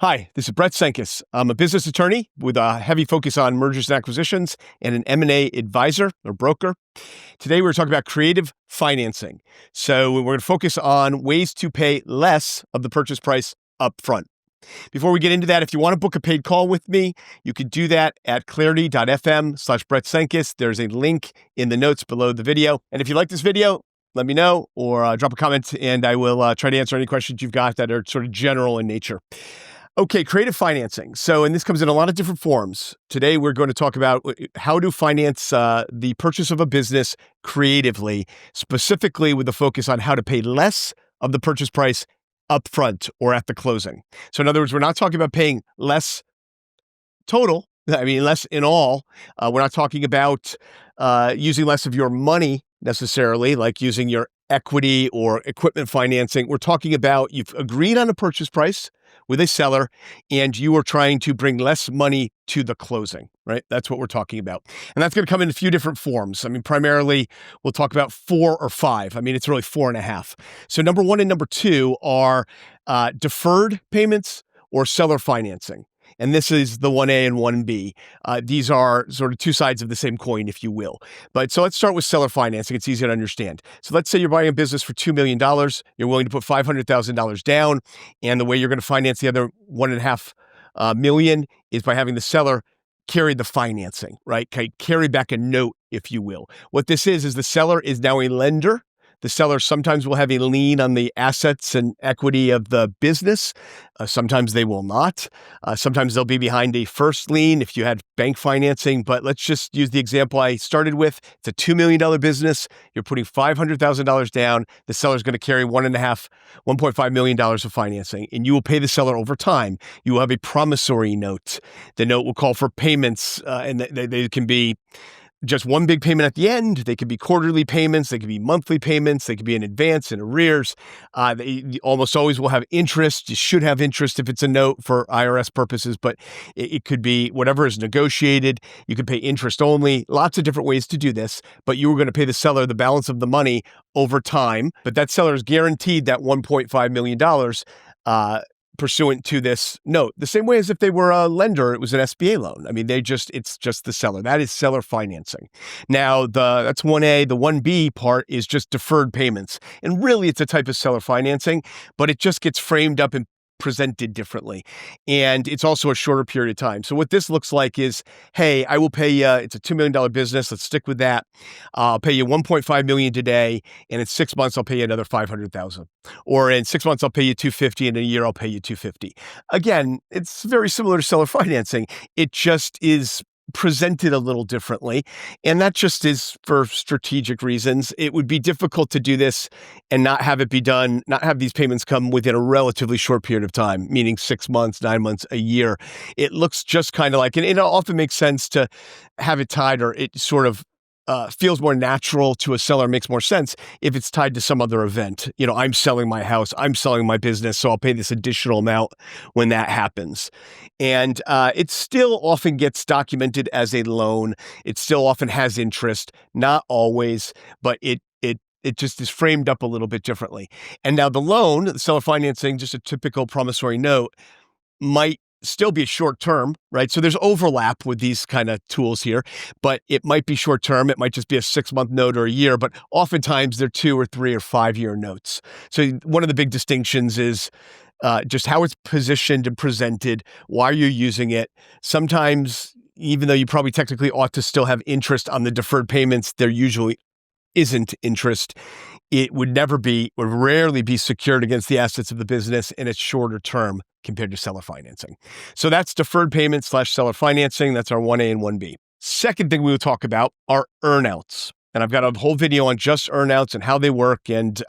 Hi, this is Brett Cenkus. I'm a business attorney with a heavy focus on mergers and acquisitions and an M&A advisor or broker. Today, we're talking about creative financing. So we're going to focus on ways to pay less of the purchase price upfront. Before we get into that, if you want to book a paid call with me, you can do that at clarity.fm/Brett Cenkus. There's a link in the notes below the video. And if you like this video, let me know or drop a comment and I will try to answer any questions you've got that are sort of general in nature. Okay, creative financing. And this comes in a lot of different forms. Today, we're going to talk about how to finance the purchase of a business creatively, specifically with a focus on how to pay less of the purchase price upfront or at the closing. So in other words, we're not talking about paying less total, less in all. We're not talking about using less of your money necessarily, like using your equity or equipment financing. We're talking about you've agreed on a purchase price with a seller and you are trying to bring less money to the closing, right? That's what we're talking about. And that's going to come in a few different forms. Primarily we'll talk about 4 or 5. It's really 4.5. So number 1 and number 2 are deferred payments or seller financing. And this is the 1A and 1B. These are sort of two sides of the same coin, if you will. So let's start with seller financing. It's easy to understand. So let's say you're buying a business for $2 million. You're willing to put $500,000 down. And the way you're going to finance the other $1.5 million is by having the seller carry the financing, right? Carry back a note, if you will. What this is the seller is now a lender. The seller sometimes will have a lien on the assets and equity of the business. Sometimes they will not. Sometimes they'll be behind a first lien if you had bank financing. But let's just use the example I started with. It's a $2 million business. You're putting $500,000 down. The seller's going to carry $1.5 million of financing, and you will pay the seller over time. You will have a promissory note. The note will call for payments, and they can be just one big payment at the end. They could be quarterly payments. They could be monthly payments. They could be in advance and arrears. They almost always will have interest. You should have interest if it's a note for IRS purposes, but it could be whatever is negotiated. You could pay interest only. Lots of different ways to do this, but you were going to pay the seller the balance of the money over time. But that seller is guaranteed that $1.5 million pursuant to this note, the same way as if they were a lender, it was an SBA loan. It's just the seller. That is seller financing. Now, that's 1A. The 1B part is just deferred payments. And really, it's a type of seller financing, but it just gets framed up and presented differently. And it's also a shorter period of time. So what this looks like is, hey, I will pay you, it's a $2 million business. Let's stick with that. I'll pay you $1.5 million today. And in 6 months, I'll pay you another $500,000. Or in 6 months, I'll pay you $250,000. And in a year, I'll pay you $250,000. Again, it's very similar to seller financing. It just is presented a little differently. And that just is for strategic reasons. It would be difficult to do this and not have it be done, not have these payments come within a relatively short period of time, meaning 6 months, 9 months, a year. It looks just kind of like, and it often makes sense to have it tied, or it sort of feels more natural to a seller, makes more sense if it's tied to some other event. I'm selling my house, I'm selling my business, so I'll pay this additional amount when that happens. And it still often gets documented as a loan. It still often has interest, not always, but it just is framed up a little bit differently. And now the loan, the seller financing, just a typical promissory note, might still be short term, right? So there's overlap with these kind of tools here, but it might be short term. It might just be a 6-month note or a year, but oftentimes they're 2 or 3 or 5-year notes. So one of the big distinctions is just how it's positioned and presented, why you're using it. Sometimes, even though you probably technically ought to still have interest on the deferred payments, there usually isn't interest. It would rarely be secured against the assets of the business, and it's shorter term compared to seller financing. So that's deferred payments / seller financing. That's our 1A and 1B. Second thing we will talk about are earnouts. And I've got a whole video on just earnouts and how they work and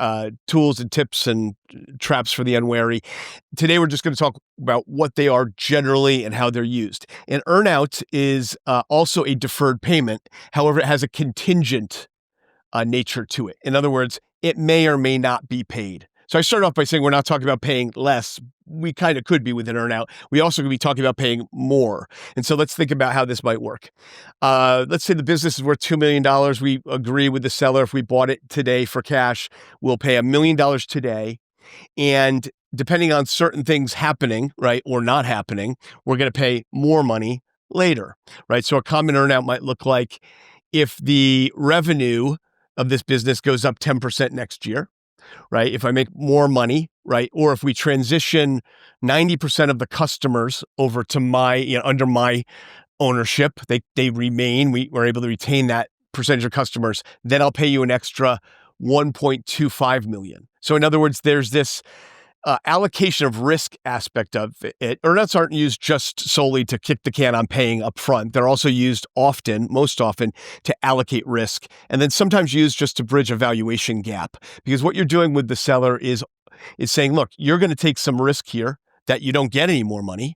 tools and tips and traps for the unwary. Today, we're just going to talk about what they are generally and how they're used. An earnout is also a deferred payment. However, it has a contingent nature to it. In other words, it may or may not be paid. So I started off by saying we're not talking about paying less. We kind of could be with an earnout. We also could be talking about paying more. And so let's think about how this might work. Let's say the business is worth $2 million. We agree with the seller. If we bought it today for cash, we'll pay $1 million today. And depending on certain things happening, right, or not happening, we're going to pay more money later, right? So a common earnout might look like if the revenue of this business goes up 10% next year, right? If I make more money, right? Or if we transition 90% of the customers over to under my ownership, they remain, we're able to retain that percentage of customers, then I'll pay you an extra 1.25 million. So in other words, there's this allocation of risk aspect of it. Earnouts aren't used just solely to kick the can on paying upfront. They're also used most often, to allocate risk, and then sometimes used just to bridge a valuation gap. Because what you're doing with the seller is saying, look, you're going to take some risk here that you don't get any more money,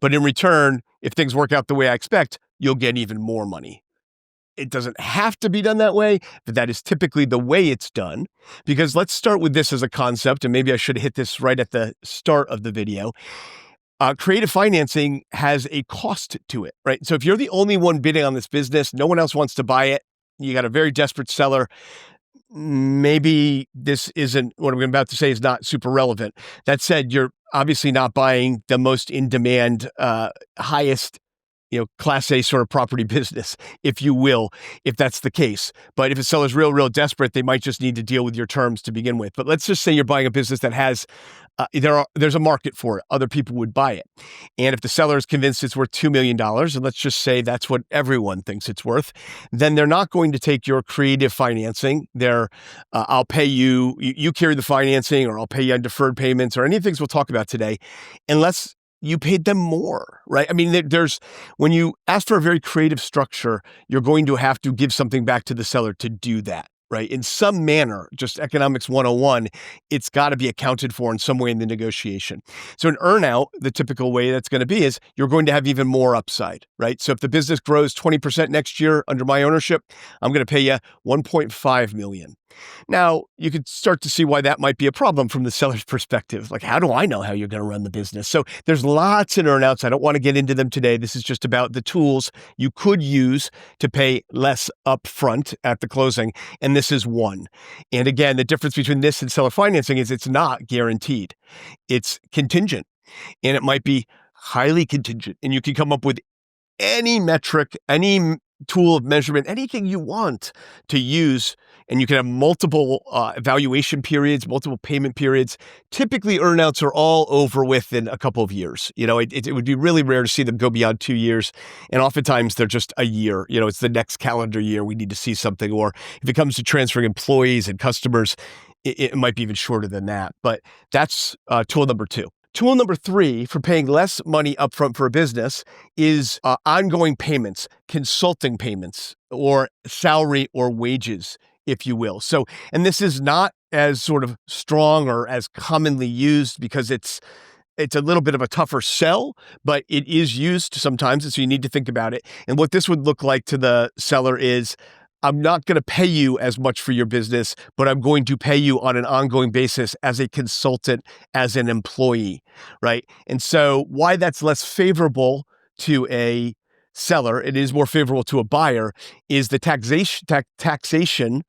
but in return, if things work out the way I expect, you'll get even more money. It doesn't have to be done that way, but that is typically the way it's done. Because let's start with this as a concept, and maybe I should hit this right at the start of the video. Creative financing has a cost to it, right? So if you're the only one bidding on this business, no one else wants to buy it, you got a very desperate seller, maybe this isn't, what I'm about to say is not super relevant. That said, you're obviously not buying the most in-demand, highest Class A sort of property business, if you will, if that's the case. But if a seller's real desperate, they might just need to deal with your terms to begin with. But let's just say you're buying a business that has, there's a market for it. Other people would buy it. And if the seller is convinced it's worth $2 million, and let's just say that's what everyone thinks it's worth, then they're not going to take your creative financing. I'll pay you, you carry the financing, or I'll pay you on deferred payments, or any of the things we'll talk about today, unless you paid them more, right? I mean, when you ask for a very creative structure, you're going to have to give something back to the seller to do that, right? In some manner, just economics 101, it's got to be accounted for in some way in the negotiation. So an earnout, the typical way that's going to be is you're going to have even more upside, right? So if the business grows 20% next year under my ownership, I'm going to pay you 1.5 million. Now, you could start to see why that might be a problem from the seller's perspective. Like, how do I know how you're going to run the business? So there's lots of earnouts. I don't want to get into them today. This is just about the tools you could use to pay less upfront at the closing. And this is one. And again, the difference between this and seller financing is it's not guaranteed. It's contingent. And it might be highly contingent. And you can come up with any metric, any tool of measurement, anything you want to use, and you can have multiple evaluation periods, multiple payment periods. Typically, earnouts are all over within a couple of years. It would be really rare to see them go beyond 2 years, and oftentimes they're just a year. It's the next calendar year we need to see something, or if it comes to transferring employees and customers, it might be even shorter than that. But that's tool number 2. Tool number 3 for paying less money upfront for a business is ongoing payments, consulting payments, or salary or wages, if you will. So, and this is not as sort of strong or as commonly used because it's a little bit of a tougher sell, but it is used sometimes, and so you need to think about it. And what this would look like to the seller is, I'm not going to pay you as much for your business, but I'm going to pay you on an ongoing basis as a consultant, as an employee, right? And so why that's less favorable to a seller, it is more favorable to a buyer, is the taxation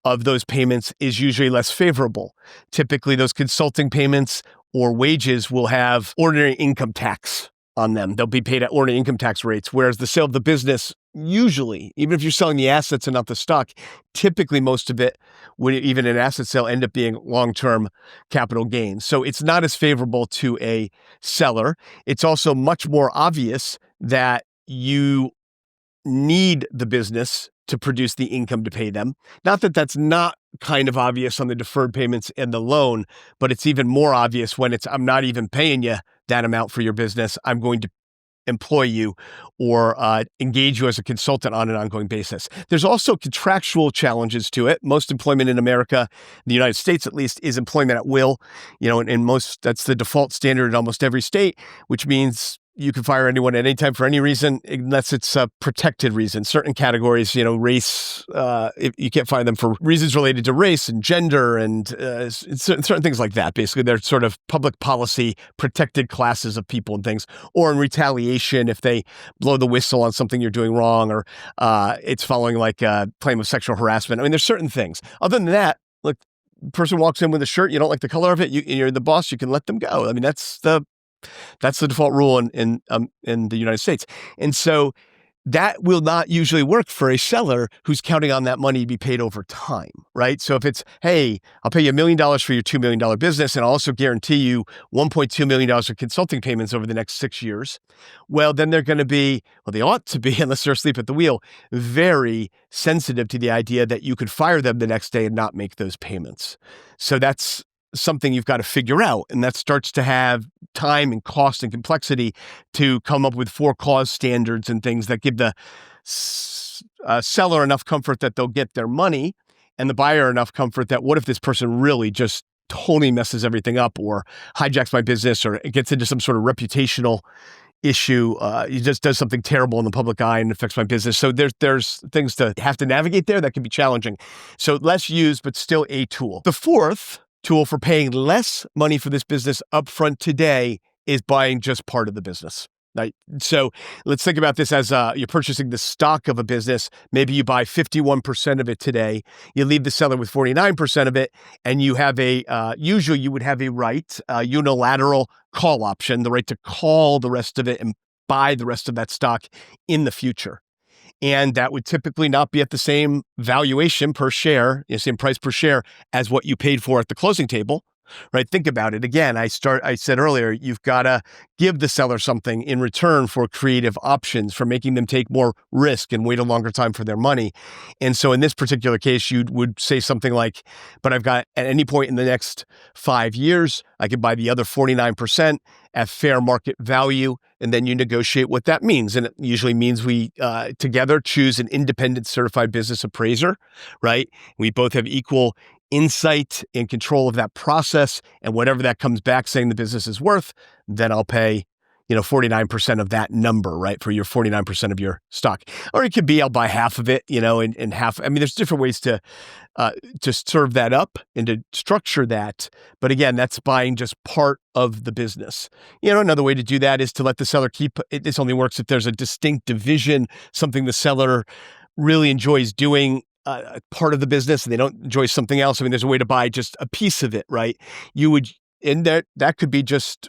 of those payments is usually less favorable. Typically, those consulting payments or wages will have ordinary income tax on them. They'll be paid at ordinary income tax rates, whereas the sale of the business, usually, even if you're selling the assets and not the stock, typically most of it would, even an asset sale, end up being long-term capital gains. So it's not as favorable to a seller. It's also much more obvious that you need the business to produce the income to pay them. Not that that's not kind of obvious on the deferred payments and the loan, but it's even more obvious when I'm not even paying you that amount for your business. I'm going to employ you or engage you as a consultant on an ongoing basis. There's also contractual challenges to it. Most employment in America, the United States at least, is employment at will. And that's the default standard in almost every state, which means you can fire anyone at any time for any reason, unless it's a protected reason. Certain categories, race, you can't fire them for reasons related to race and gender and certain things like that. Basically, they're sort of public policy protected classes of people and things, or in retaliation if they blow the whistle on something you're doing wrong, or it's following like a claim of sexual harassment. I mean, there's certain things. Other than that, look, person walks in with a shirt, you don't like the color of it, you're the boss, you can let them go. I mean, that's the default rule in the United States. And so that will not usually work for a seller who's counting on that money to be paid over time, right? So if it's, hey, I'll pay you $1 million for your $2 million business, and I'll also guarantee you $1.2 million of consulting payments over the next 6 years, well, then they're going to be, well, they ought to be, unless they're asleep at the wheel, very sensitive to the idea that you could fire them the next day and not make those payments. So that's something you've got to figure out. And that starts to have time and cost and complexity to come up with for-cause standards and things that give the seller enough comfort that they'll get their money, and the buyer enough comfort that what if this person really just totally messes everything up or hijacks my business or it gets into some sort of reputational issue, he just does something terrible in the public eye and affects my business. So there's things to have to navigate there that can be challenging. So less used, but still a tool. The fourth tool for paying less money for this business upfront today is buying just part of the business. Right? So let's think about this as you're purchasing the stock of a business. Maybe you buy 51% of it today. You leave the seller with 49% of it, and you have usually you would have a right, unilateral call option, the right to call the rest of it and buy the rest of that stock in the future. And that would typically not be at the same valuation per share, same price per share as what you paid for at the closing table, right? Think about it. Again, I said earlier, you've got to give the seller something in return for creative options, for making them take more risk and wait a longer time for their money. And so in this particular case, you would say something like, but I've got at any point in the next 5 years, I could buy the other 49% at fair market value. And then you negotiate what that means. And it usually means we together choose an independent certified business appraiser, right? We both have equal insight and control of that process. And whatever that comes back saying the business is worth, then I'll pay 49% of that number, right? For your 49% of your stock. Or it could be, I'll buy half of it, and half. I mean, there's different ways to serve that up and to structure that. But again, that's buying just part of the business. Another way to do that is to let the seller keep it. This only works if there's a distinct division, something the seller really enjoys doing, part of the business, and they don't enjoy something else. I mean, there's a way to buy just a piece of it, right? That could be just,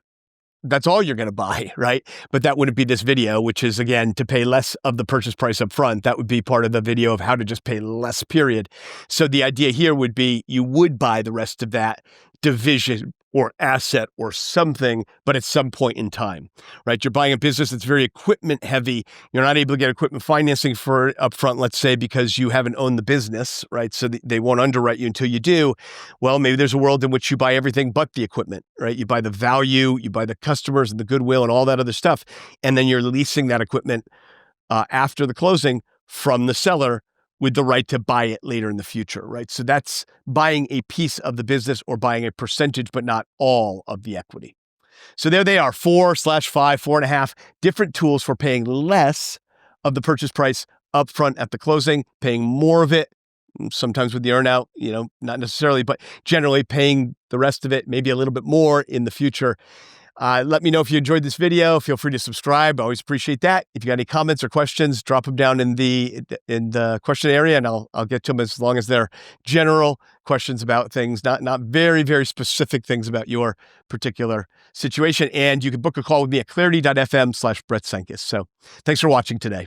that's all you're going to buy, right? But that wouldn't be this video, which is, again, to pay less of the purchase price up front. That would be part of the video of how to just pay less, period. So the idea here would be you would buy the rest of that division or asset or something, but at some point in time, right? You're buying a business that's very equipment heavy. You're not able to get equipment financing for upfront, let's say, because you haven't owned the business, right? So they won't underwrite you until you do. Well, maybe there's a world in which you buy everything but the equipment, right? You buy the value, you buy the customers and the goodwill and all that other stuff. And then you're leasing that equipment after the closing from the seller with the right to buy it later in the future, right? So that's buying a piece of the business or buying a percentage, but not all of the equity. So there they are, 4/5, 4.5 different tools for paying less of the purchase price upfront at the closing, paying more of it, sometimes with the earnout, not necessarily, but generally paying the rest of it, maybe a little bit more in the future. Let me know if you enjoyed this video. Feel free to subscribe. I always appreciate that. If you got any comments or questions, drop them down in the question area, and I'll get to them as long as they're general questions about things, not very, very specific things about your particular situation. And you can book a call with me at clarity.fm/Brett Cenkus. So thanks for watching today.